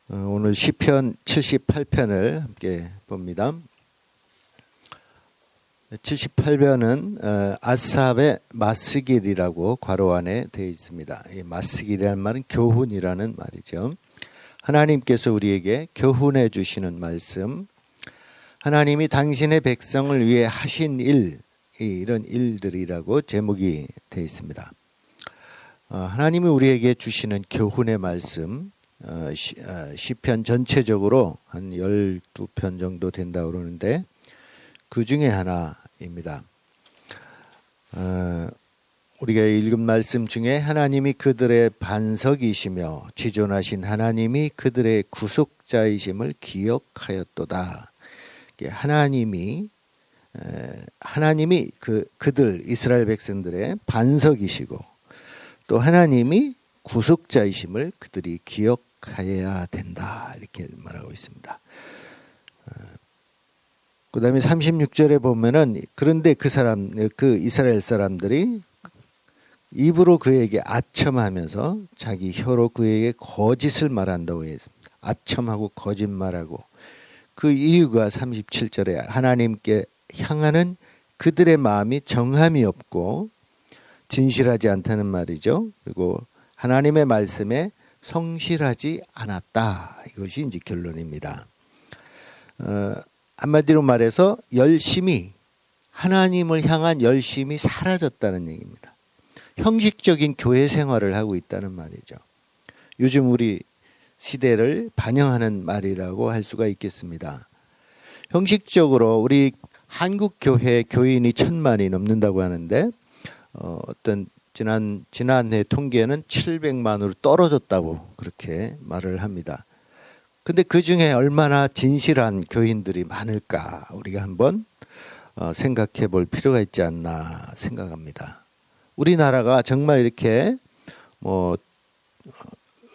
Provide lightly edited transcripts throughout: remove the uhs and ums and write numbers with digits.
오늘 시편 78편을 함께 봅니다. 78편은 아삽의 마스길이라고 괄호 안에 되어 있습니다. 이 마스길이라는 말은 교훈이라는 말이죠. 하나님께서 우리에게 교훈해 주시는 말씀, 하나님이 당신의 백성을 위해 하신 일, 이런 일들이라고 제목이 되어 있습니다. 하나님이 우리에게 주시는 교훈의 말씀, 시편 전체적으로 한 12편 정도 된다고 그러는데 그 중에 하나입니다. 우리가 읽은 말씀 중에 하나님이 그들의 반석이시며 지존하신 하나님이 그들의 구속자이심을 기억하였도다. 하나님이 그들 이스라엘 백성들의 반석이시고 또 하나님이 구속자이심을 그들이 기억해야 된다, 이렇게 말하고 있습니다. 그 다음에 36절에 보면은 그런데 그 이스라엘 사람들이 입으로 그에게 아첨하면서 자기 혀로 그에게 거짓을 말한다고 했습니다. 아첨하고 거짓말하고 그 이유가 37절에 하나님께 향하는 그들의 마음이 정함이 없고 진실하지 않다는 말이죠. 그리고 하나님의 말씀에 성실하지 않았다. 이것이 이제 결론입니다. 한마디로 말해서 열심히 하나님을 향한 열심이 사라졌다는 얘기입니다. 형식적인 교회 생활을 하고 있다는 말이죠. 요즘 우리 시대를 반영하는 말이라고 할 수가 있겠습니다. 형식적으로 우리 한국 교회 교인이 1000만이 넘는다고 하는데 어떤 지난해 통계는 700만으로 떨어졌다고 그렇게 말을 합니다. 근데 그 중에 얼마나 진실한 교인들이 많을까 우리가 한번 생각해 볼 필요가 있지 않나 생각합니다. 우리나라가 정말 이렇게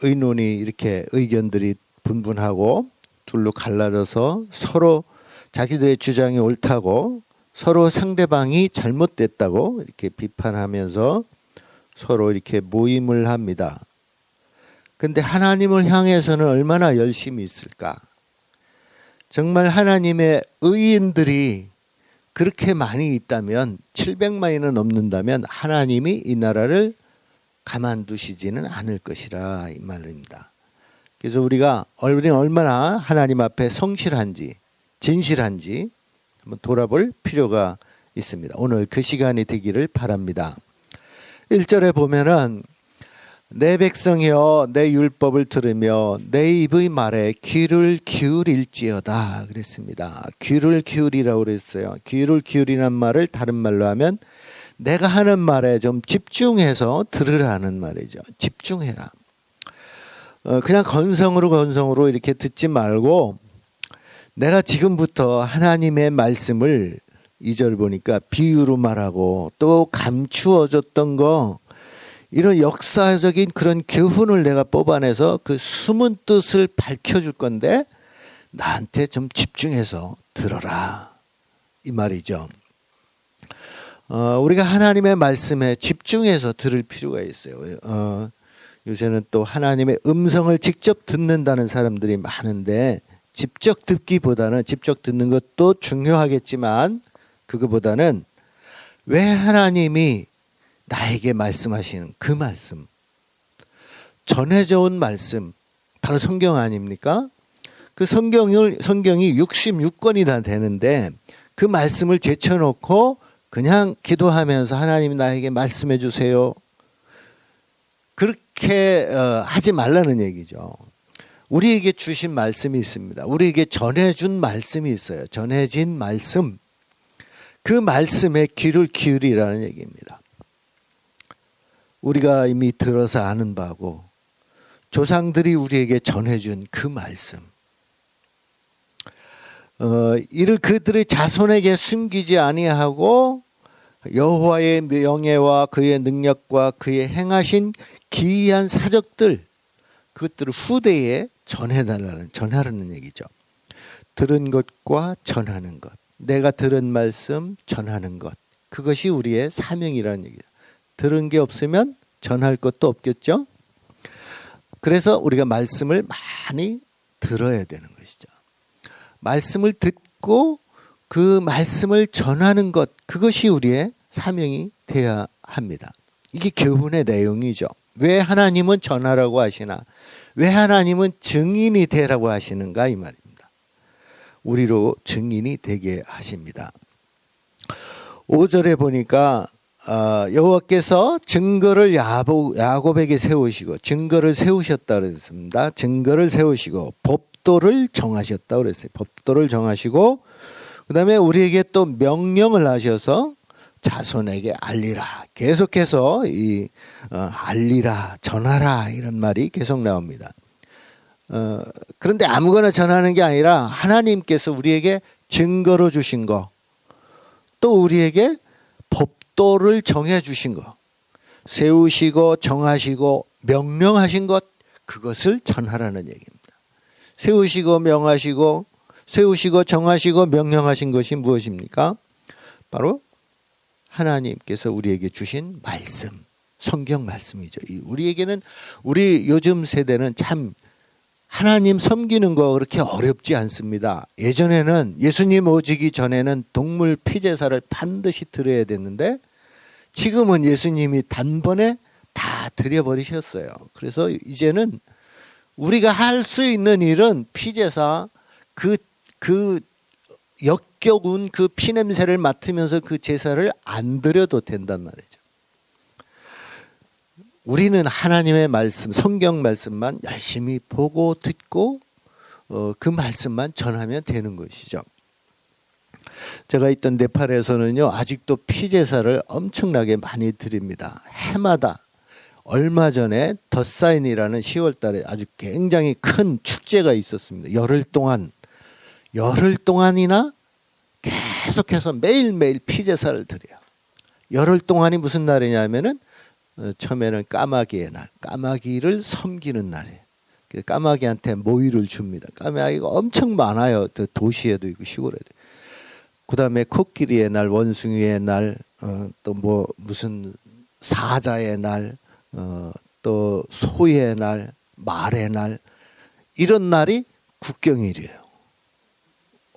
의논이 이렇게 의견들이 분분하고 둘로 갈라져서 서로 자기들의 주장이 옳다고 서로 상대방이 잘못됐다고 이렇게 비판하면서 서로 이렇게 모임을 합니다. 근데 하나님을 향해서는 얼마나 열심히 있을까? 정말 하나님의 의인들이 그렇게 많이 있다면 700만이나 넘는다면 하나님이 이 나라를 가만두시지는 않을 것이라 이 말입니다. 그래서 우리가 얼마나 하나님 앞에 성실한지 진실한지 한번 돌아볼 필요가 있습니다. 오늘 그 시간이 되기를 바랍니다. 1절에 보면은 내 백성이여 내 율법을 들으며 내 입의 말에 귀를 기울일지어다 그랬습니다. 귀를 기울이라고 그랬어요. 귀를 기울이는 말을 다른 말로 하면 내가 하는 말에 좀 집중해서 들으라는 말이죠. 집중해라. 그냥 건성으로 이렇게 듣지 말고 내가 지금부터 하나님의 말씀을 2절 보니까 비유로 말하고 또 감추어졌던 거 이런 역사적인 그런 교훈을 내가 뽑아내서 그 숨은 뜻을 밝혀줄 건데 나한테 좀 집중해서 들어라 이 말이죠. 우리가 하나님의 말씀에 집중해서 들을 필요가 있어요. 요새는 또 하나님의 음성을 직접 듣는다는 사람들이 많은데 직접 듣기보다는 직접 듣는 것도 중요하겠지만 그거보다는 왜 하나님이 나에게 말씀하시는 그 말씀, 전해져 온 말씀, 바로 성경 아닙니까? 그 성경이 66권이나 되는데 그 말씀을 제쳐놓고 그냥 기도하면서 하나님 나에게 말씀해 주세요. 그렇게 하지 말라는 얘기죠. 우리에게 주신 말씀이 있습니다. 우리에게 전해준 말씀이 있어요. 전해진 말씀. 그 말씀에 귀를 기울이라는 얘기입니다. 우리가 이미 들어서 아는 바고 조상들이 우리에게 전해준 그 말씀. 이를 그들의 자손에게 숨기지 아니하고 여호와의 명예와 그의 능력과 그의 행하신 기이한 사적들 그것들을 후대에 전하라는 얘기죠. 들은 것과 전하는 것. 내가 들은 말씀 전하는 것. 그것이 우리의 사명이라는 얘기예요. 들은 게 없으면 전할 것도 없겠죠. 그래서 우리가 말씀을 많이 들어야 되는 것이죠. 말씀을 듣고 그 말씀을 전하는 것, 그것이 우리의 사명이 되어야 합니다. 이게 교훈의 내용이죠. 왜 하나님은 전하라고 하시나? 왜 하나님은 증인이 되라고 하시는가 이 말입니다. 우리로 증인이 되게 하십니다. 5절에 보니까 여호와께서 증거를 야곱에게 세우시고, 증거를 세우셨다 그랬습니다. 증거를 세우시고 법도를 정하셨다 그랬어요. 법도를 정하시고 그 다음에 우리에게 또 명령을 하셔서 자손에게 알리라. 계속해서 알리라, 전하라 이런 말이 계속 나옵니다. 그런데 아무거나 전하는 게 아니라 하나님께서 우리에게 증거로 주신 거, 또 우리에게 법도를 정해 주신 거, 세우시고 정하시고 명령하신 것, 그것을 전하라는 얘기입니다. 세우시고 정하시고 명령하신 것이 무엇입니까? 바로 하나님께서 우리에게 주신 말씀, 성경 말씀이죠. 우리에게는, 우리 요즘 세대는 참 하나님 섬기는 거 그렇게 어렵지 않습니다. 예전에는, 예수님 오시기 전에는 동물 피제사를 반드시 드려야 됐는데 지금은 예수님이 단번에 다 드려버리셨어요. 그래서 이제는 우리가 할 수 있는 일은 피제사, 그 역겨운 그 피냄새를 맡으면서 그 제사를 안 드려도 된단 말이죠. 우리는 하나님의 말씀, 성경 말씀만 열심히 보고 듣고 그 말씀만 전하면 되는 것이죠. 제가 있던 네팔에서는요, 아직도 피제사를 엄청나게 많이 드립니다. 해마다. 얼마 전에 덧사인이라는 10월 달에 아주 굉장히 큰 축제가 있었습니다. 열흘 동안이나 계속해서 매일매일 피제사를 드려요. 열흘 동안이 무슨 날이냐면은 처음에는 까마귀의 날, 까마귀를 섬기는 날이에요. 까마귀한테 모이를 줍니다. 까마귀가 엄청 많아요. 도시에도 있고 시골에도. 그 다음에 코끼리의 날, 원숭이의 날, 또 뭐 무슨 사자의 날, 또 소의 날, 말의 날, 이런 날이 국경일이에요.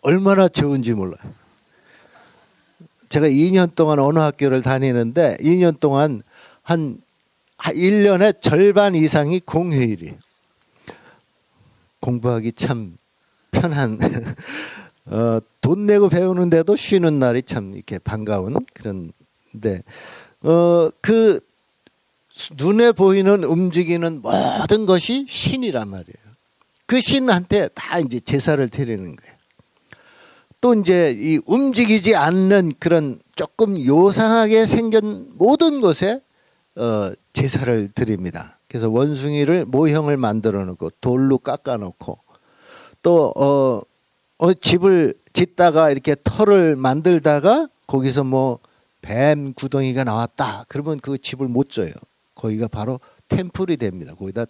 얼마나 좋은지 몰라요. 제가 2년 동안 어느 학교를 다니는데 2년 동안 한 1년에 절반 이상이 공휴일이에요. 공부하기 참 편한 돈 내고 배우는데도 쉬는 날이 참 이렇게 반가운 그런데 그 눈에 보이는 움직이는 모든 것이 신이란 말이에요. 그 신한테 다 이제 제사를 드리는 거예요. 또 이제 이 움직이지 않는 그런 조금 요상하게 생긴 모든 것에 제사를 드립니다. 그래서 원숭이를 모형을 만들어 놓고 돌로 깎아 놓고 또 집을 짓다가 이렇게 터를 만들다가 거기서 뭐 뱀 구덩이가 나왔다. 그러면 그 집을 못 져요. 거기가 바로 템플이 됩니다. 거기다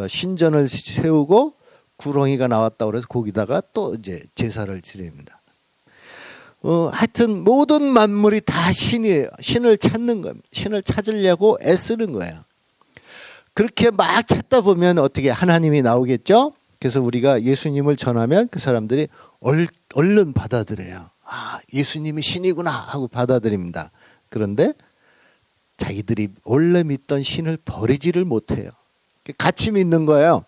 신전을 세우고 구렁이가 나왔다 그래서 거기다가 또 이제 제사를 지냅니다. 하여튼 모든 만물이 다 신이에요. 신을 찾는 겁니다. 신을 찾으려고 애쓰는 거예요. 그렇게 막 찾다 보면 어떻게 하나님이 나오겠죠? 그래서 우리가 예수님을 전하면 그 사람들이 얼른 받아들여요. 아, 예수님이 신이구나 하고 받아들입니다. 그런데 자기들이 원래 믿던 신을 버리지를 못해요. 같이 믿는 거예요.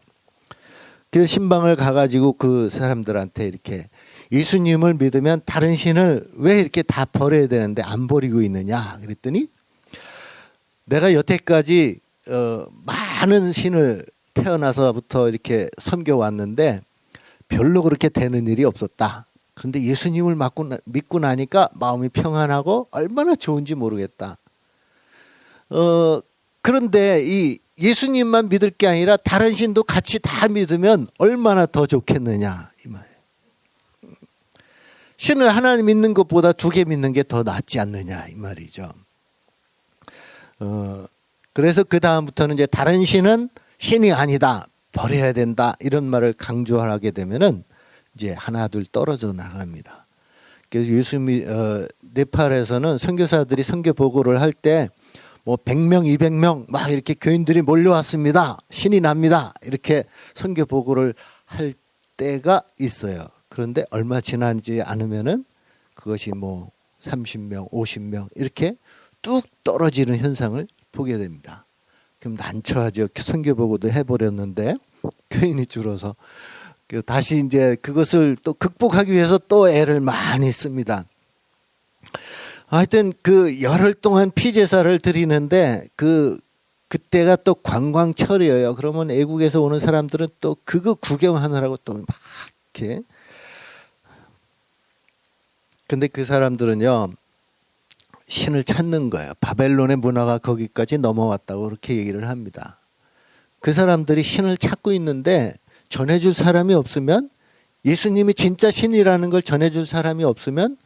그 신방을 가가지고 그 사람들한테 이렇게 예수님을 믿으면 다른 신을 왜 이렇게 다 버려야 되는데 안 버리고 있느냐 그랬더니 내가 여태까지 많은 신을 태어나서부터 이렇게 섬겨왔는데 별로 그렇게 되는 일이 없었다. 그런데 예수님을 믿고 나니까 마음이 평안하고 얼마나 좋은지 모르겠다. 그런데 이 예수님만 믿을 게 아니라 다른 신도 같이 다 믿으면 얼마나 더 좋겠느냐 이 말이에요. 신을 하나 믿는 것보다 2개 믿는 게 더 낫지 않느냐 이 말이죠. 그래서 그 다음부터는 이제 다른 신은 신이 아니다, 버려야 된다 이런 말을 강조하게 되면은 이제 하나 둘 떨어져 나갑니다. 그래서 네팔에서는 선교사들이 선교 보고를 할 때 뭐 100명, 200명 막 이렇게 교인들이 몰려왔습니다. 신이 납니다. 이렇게 선교 보고를 할 때가 있어요. 그런데 얼마 지나지 않으면은 그것이 뭐 30명, 50명 이렇게 뚝 떨어지는 현상을 보게 됩니다. 그럼 난처하죠. 선교 보고도 해버렸는데 교인이 줄어서 다시 이제 그것을 또 극복하기 위해서 또 애를 많이 씁니다. 하여튼 그 열흘 동안 피제사를 드리는데 그때가 또 관광철이에요. 그러면 애국에서 오는 사람들은 또 그거 구경하느라고 또 막 이렇게. 근데 그 사람들은요, 신을 찾는 거예요. 바벨론의 문화가 거기까지 넘어왔다고 그렇게 얘기를 합니다. 그 사람들이 신을 찾고 있는데 전해줄 사람이 없으면, 예수님이 진짜 신이라는 걸 전해줄 사람이 없으면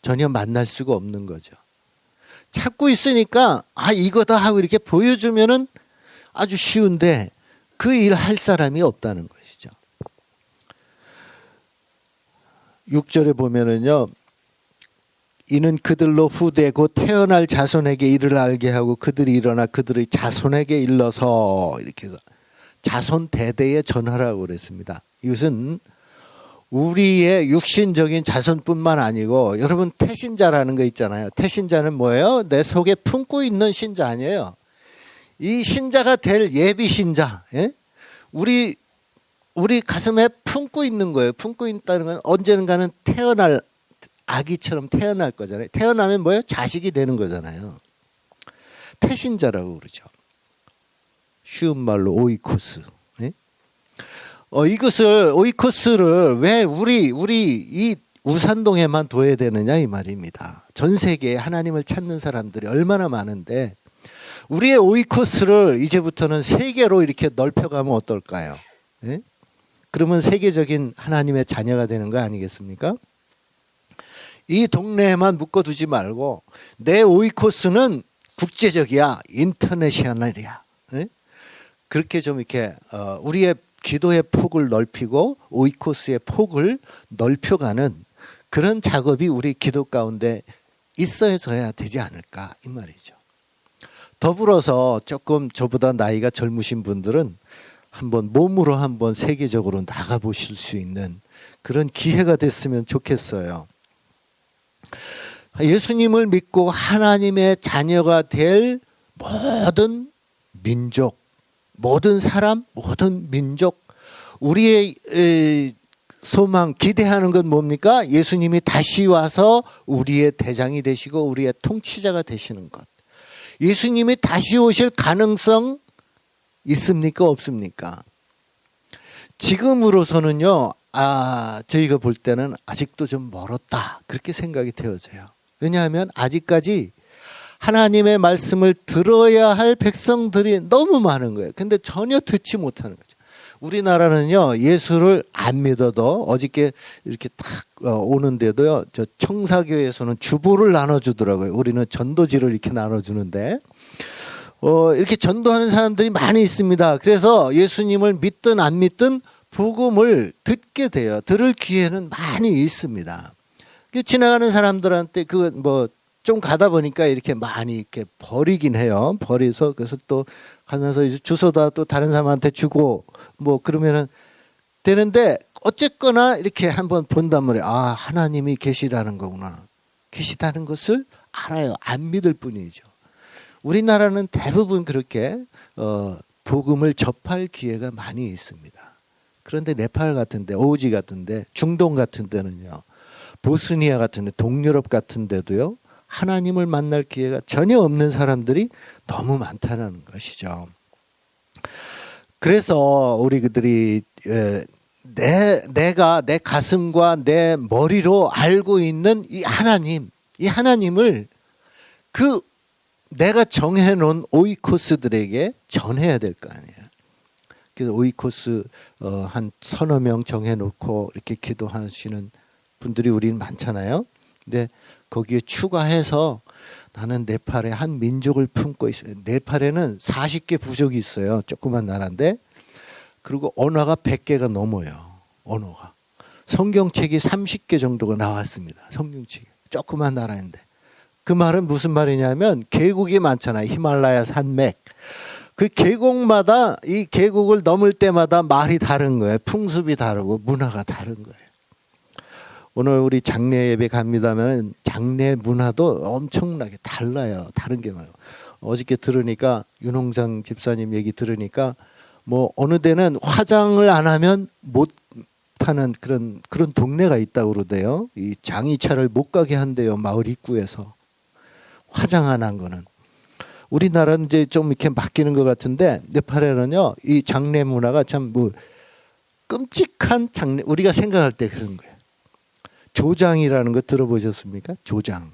전혀 만날 수가 없는 거죠. 찾고 있으니까 이거다 하고 이렇게 보여주면은 아주 쉬운데 그 일 할 사람이 없다는 것이죠. 6절에 보면은요, 이는 그들로 후대 곧 태어날 자손에게 이를 알게 하고 그들이 일어나 그들의 자손에게 일러서, 이렇게 해서 자손 대대에 전하라고 그랬습니다. 이것은 우리의 육신적인 자손뿐만 아니고, 여러분 태신자라는 거 있잖아요. 태신자는 뭐예요? 내 속에 품고 있는 신자 아니에요. 이 신자가 될 예비 신자, 예? 우리 가슴에 품고 있는 거예요. 품고 있다는 건 언젠가는 태어날 아기처럼 태어날 거잖아요. 태어나면 뭐예요? 자식이 되는 거잖아요. 태신자라고 그러죠. 쉬운 말로 오이코스. 예? 이것을 오이코스를 왜 우리 이 우산동에만 둬야 되느냐 이 말입니다. 전 세계에 하나님을 찾는 사람들이 얼마나 많은데 우리의 오이코스를 이제부터는 세계로 이렇게 넓혀가면 어떨까요? 예? 그러면 세계적인 하나님의 자녀가 되는 거 아니겠습니까? 이 동네에만 묶어두지 말고 내 오이코스는 국제적이야, 인터내셔널이야. 예? 그렇게 좀 이렇게 우리의 기도의 폭을 넓히고 오이코스의 폭을 넓혀가는 그런 작업이 우리 기도 가운데 있어야 되지 않을까 이 말이죠. 더불어서 조금 저보다 나이가 젊으신 분들은 한번 몸으로 한번 세계적으로 나가보실 수 있는 그런 기회가 됐으면 좋겠어요. 예수님을 믿고 하나님의 자녀가 될 모든 민족, 모든 사람, 모든 민족, 우리의 소망, 기대하는 건 뭡니까? 예수님이 다시 와서 우리의 대장이 되시고 우리의 통치자가 되시는 것. 예수님이 다시 오실 가능성 있습니까? 없습니까? 지금으로서는요, 저희가 볼 때는 아직도 좀 멀었다. 그렇게 생각이 되어져요. 왜냐하면 아직까지 하나님의 말씀을 들어야 할 백성들이 너무 많은 거예요. 근데 전혀 듣지 못하는 거죠. 우리나라는요, 예수를 안 믿어도 어저께 이렇게 딱 오는데도요, 저 청사교에서는 주보를 나눠주더라고요. 우리는 전도지를 이렇게 나눠주는데, 이렇게 전도하는 사람들이 많이 있습니다. 그래서 예수님을 믿든 안 믿든 복음을 듣게 돼요. 들을 기회는 많이 있습니다. 지나가는 사람들한테 좀 가다 보니까 이렇게 많이 이렇게 버리긴 해요. 버려서 그래서 또 가면서 이제 주소다 또 다른 사람한테 주고 그러면은 되는데 어쨌거나 이렇게 한번 본단 말이에요. 하나님이 계시라는 거구나. 계시다는 것을 알아요. 안 믿을 뿐이죠. 우리나라는 대부분 그렇게 복음을 접할 기회가 많이 있습니다. 그런데 네팔 같은데, 오지 같은데, 중동 같은 데는요, 보스니아 같은 데, 동유럽 같은 데도요, 하나님을 만날 기회가 전혀 없는 사람들이 너무 많다는 것이죠. 그래서 우리 그들이 내가 내 가슴과 내 머리로 알고 있는 이 하나님을 내가 정해놓은 오이코스들에게 전해야 될 거 아니에요. 그래서 오이코스 한 서너 명 정해놓고 이렇게 기도하시는 분들이 우리는 많잖아요. 근데 거기에 추가해서 나는 네팔의 한 민족을 품고 있어요. 네팔에는 40개 부족이 있어요. 조그만 나라인데. 그리고 언어가 100개가 넘어요. 언어가. 성경책이 30개 정도가 나왔습니다. 성경책이. 조그만 나라인데. 그 말은 무슨 말이냐면 계곡이 많잖아요. 히말라야 산맥. 그 계곡마다 이 계곡을 넘을 때마다 말이 다른 거예요. 풍습이 다르고 문화가 다른 거예요. 오늘 우리 장례 예배 갑니다면 장례 문화도 엄청나게 달라요. 다른 게 많아요. 어저께 들으니까 윤홍장 집사님 얘기 들으니까 뭐 어느 데는 화장을 안 하면 못 하는 그런 동네가 있다고 그러대요. 이 장의차를 못 가게 한대요. 마을 입구에서. 화장 안 한 거는. 우리나라는 이제 좀 이렇게 바뀌는 것 같은데 네팔에는요 이 장례 문화가 참 뭐 끔찍한 장례 우리가 생각할 때 그런 거예요. 조장이라는 거 들어보셨습니까? 조장.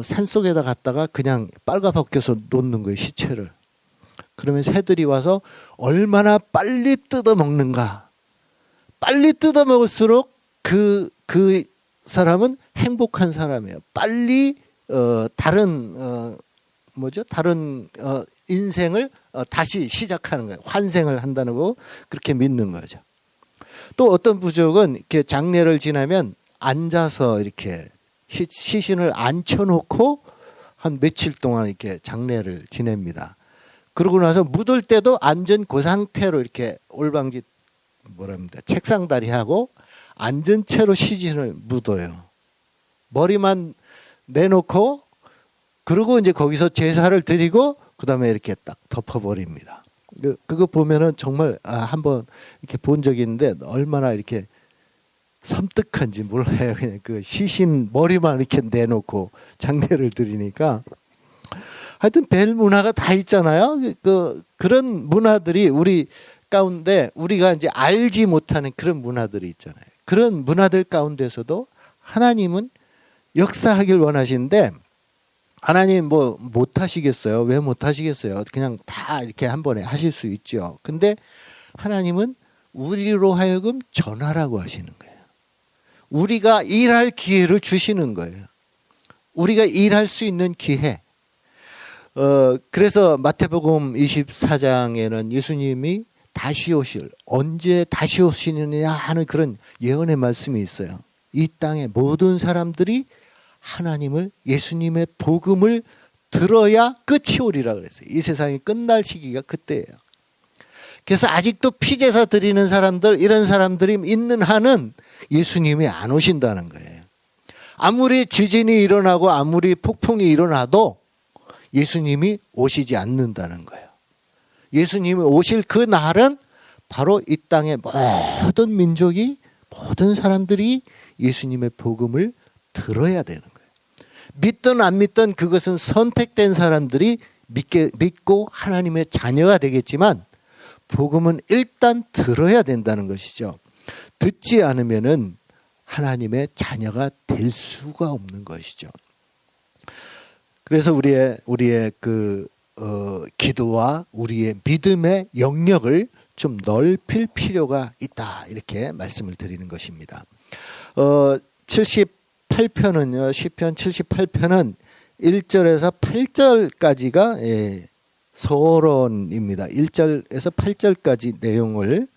산속에다 갔다가 그냥 빨가벗겨서 놓는 거예요 시체를. 그러면 새들이 와서 얼마나 빨리 뜯어 먹는가. 빨리 뜯어 먹을수록 그 사람은 행복한 사람이에요. 빨리 다른 인생을 다시 시작하는 거예요. 환생을 한다는 거 그렇게 믿는 거죠. 또 어떤 부족은 이렇게 장례를 지나면 앉아서 이렇게 시신을 앉혀놓고 한 며칠 동안 이렇게 장례를 지냅니다. 그러고 나서 묻을 때도 앉은 그 상태로 이렇게 올방지 책상다리 하고 앉은 채로 시신을 묻어요. 머리만 내놓고 그리고 이제 거기서 제사를 드리고 그다음에 이렇게 딱 덮어버립니다. 그거 보면은 정말 한번 이렇게 본 적이 있는데 얼마나 이렇게 섬뜩한지 몰라요. 그냥 그 시신 머리만 이렇게 내놓고 장례를 드리니까 하여튼 별 문화가 다 있잖아요. 그런 문화들이 우리 가운데 우리가 이제 알지 못하는 그런 문화들이 있잖아요. 그런 문화들 가운데서도 하나님은 역사하길 원하시는데 하나님 뭐 못하시겠어요? 왜 못하시겠어요? 그냥 다 이렇게 한 번에 하실 수 있죠. 근데 하나님은 우리로 하여금 전하라고 하시는 거예요. 우리가 일할 기회를 주시는 거예요. 우리가 일할 수 있는 기회. 그래서 마태복음 24장에는 예수님이 다시 오실, 언제 다시 오시느냐 하는 그런 예언의 말씀이 있어요. 이 땅의 모든 사람들이 하나님을, 예수님의 복음을 들어야 끝이 오리라 그랬어요. 이 세상이 끝날 시기가 그때예요. 그래서 아직도 피제사 드리는 사람들, 이런 사람들이 있는 한은 예수님이 안 오신다는 거예요. 아무리 지진이 일어나고 아무리 폭풍이 일어나도 예수님이 오시지 않는다는 거예요. 예수님이 오실 그 날은 바로 이 땅의 모든 민족이, 모든 사람들이 예수님의 복음을 들어야 되는 거예요. 믿든 안 믿든 그것은 선택된 사람들이 믿고 하나님의 자녀가 되겠지만 복음은 일단 들어야 된다는 것이죠. 듣지 않으면은 하나님의 자녀가 될 수가 없는 것이죠. 그래서 우리의 기도와 우리의 믿음의 영역을 좀 넓힐 필요가 있다. 이렇게 말씀을 드리는 것입니다. 78편은요, 시편 78편은 1절에서 8절까지가 서론입니다. 1절에서 8절까지 내용을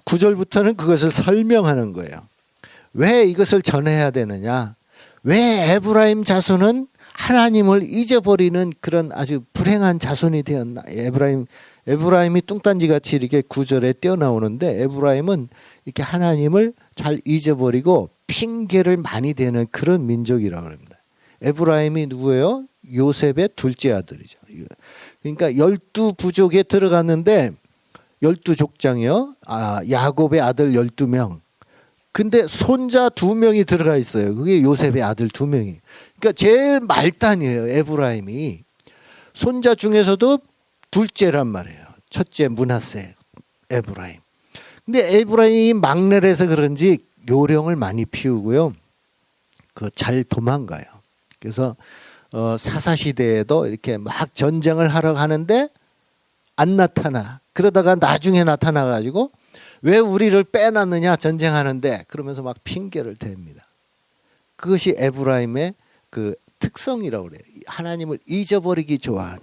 9절부터는 그것을 설명하는 거예요. 왜 이것을 전해야 되느냐? 왜 에브라임 자손은 하나님을 잊어버리는 그런 아주 불행한 자손이 되었나? 에브라임이 뚱딴지같이 이렇게 9절에 떼어나오는데 에브라임은 이렇게 하나님을 잘 잊어버리고 핑계를 많이 대는 그런 민족이라고 합니다. 에브라임이 누구예요? 요셉의 둘째 아들이죠. 그러니까 12부족에 들어갔는데 12족장이요. 야곱의 아들 12명. 근데 손자 2명이 들어가 있어요. 그게 요셉의 아들 2명이. 그러니까 제일 말단이에요. 에브라임이. 손자 중에서도 둘째란 말이에요. 첫째 므낫세, 에브라임. 근데 에브라임이 막내라서 그런지 요령을 많이 피우고요. 잘 도망가요. 그래서 사사시대에도 이렇게 막 전쟁을 하러 가는데 안 나타나. 그러다가 나중에 나타나가지고 왜 우리를 빼놨느냐 전쟁하는데 그러면서 막 핑계를 댑니다. 그것이 에브라임의 그 특성이라고 그래요. 하나님을 잊어버리기 좋아하는.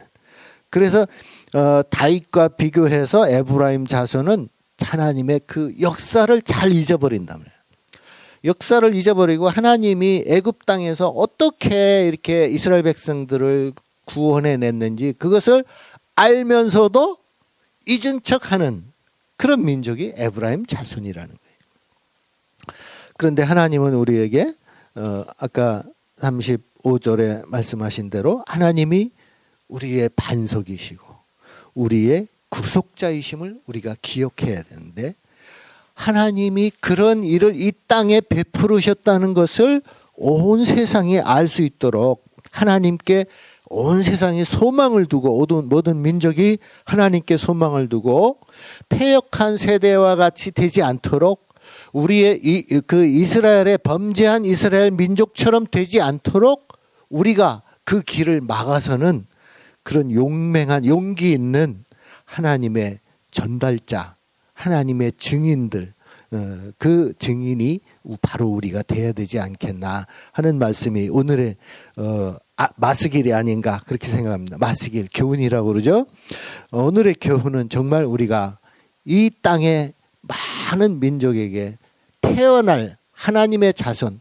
그래서 다윗과 비교해서 에브라임 자손은 하나님의 그 역사를 잘 잊어버린단 말이에요. 역사를 잊어버리고 하나님이 애굽 땅에서 어떻게 이렇게 이스라엘 백성들을 구원해 냈는지 그것을 알면서도 잊은 척하는 그런 민족이 에브라임 자손이라는 거예요. 그런데 하나님은 우리에게 아까 35절에 말씀하신 대로 하나님이 우리의 반석이시고 우리의 구속자이심을 우리가 기억해야 되는데, 하나님이 그런 일을 이 땅에 베푸르셨다는 것을 온 세상이 알 수 있도록 하나님께 온 세상이 소망을 두고, 모든 민족이 하나님께 소망을 두고 패역한 세대와 같이 되지 않도록, 우리의 그 이스라엘의 범죄한 이스라엘 민족처럼 되지 않도록 우리가 그 길을 막아서는 그런 용맹한 용기 있는 하나님의 전달자, 하나님의 증인들, 그 증인이 바로 우리가 돼야 되지 않겠나 하는 말씀이 오늘의 마스길이 아닌가 그렇게 생각합니다. 마스길, 교훈이라고 그러죠. 오늘의 교훈은 정말 우리가 이 땅의 많은 민족에게 태어날 하나님의 자손,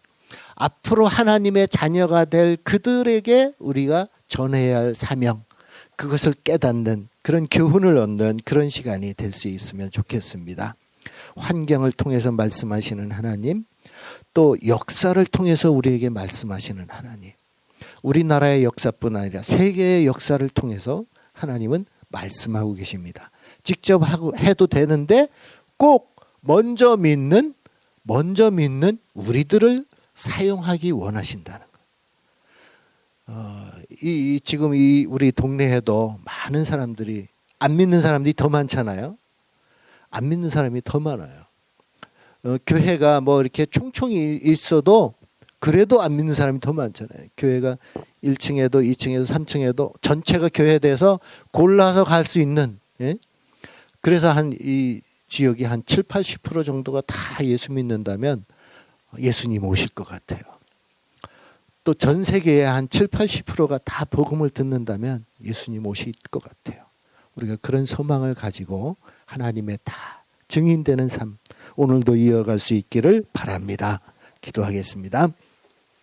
앞으로 하나님의 자녀가 될 그들에게 우리가 전해야 할 사명, 그것을 깨닫는 그런 교훈을 얻는 그런 시간이 될 수 있으면 좋겠습니다. 환경을 통해서 말씀하시는 하나님, 또 역사를 통해서 우리에게 말씀하시는 하나님, 우리나라의 역사뿐 아니라 세계의 역사를 통해서 하나님은 말씀하고 계십니다. 직접 해도 되는데 꼭 먼저 믿는 우리들을 사용하기 원하신다는 거예요. 지금 우리 동네에도 많은 사람들이, 안 믿는 사람들이 더 많잖아요. 안 믿는 사람이 더 많아요. 교회가 뭐 이렇게 총총이 있어도 그래도 안 믿는 사람이 더 많잖아요. 교회가 1층에도 2층에도 3층에도 전체가 교회돼서 골라서 갈 수 있는, 예? 그래서 이 지역이 한 7, 80% 정도가 다 예수 믿는다면 예수님 오실 것 같아요. 또 전 세계의 한 7, 80%가 다 복음을 듣는다면 예수님 오실 것 같아요. 우리가 그런 소망을 가지고 하나님의 다 증인되는 삶, 오늘도 이어갈 수 있기를 바랍니다. 기도하겠습니다.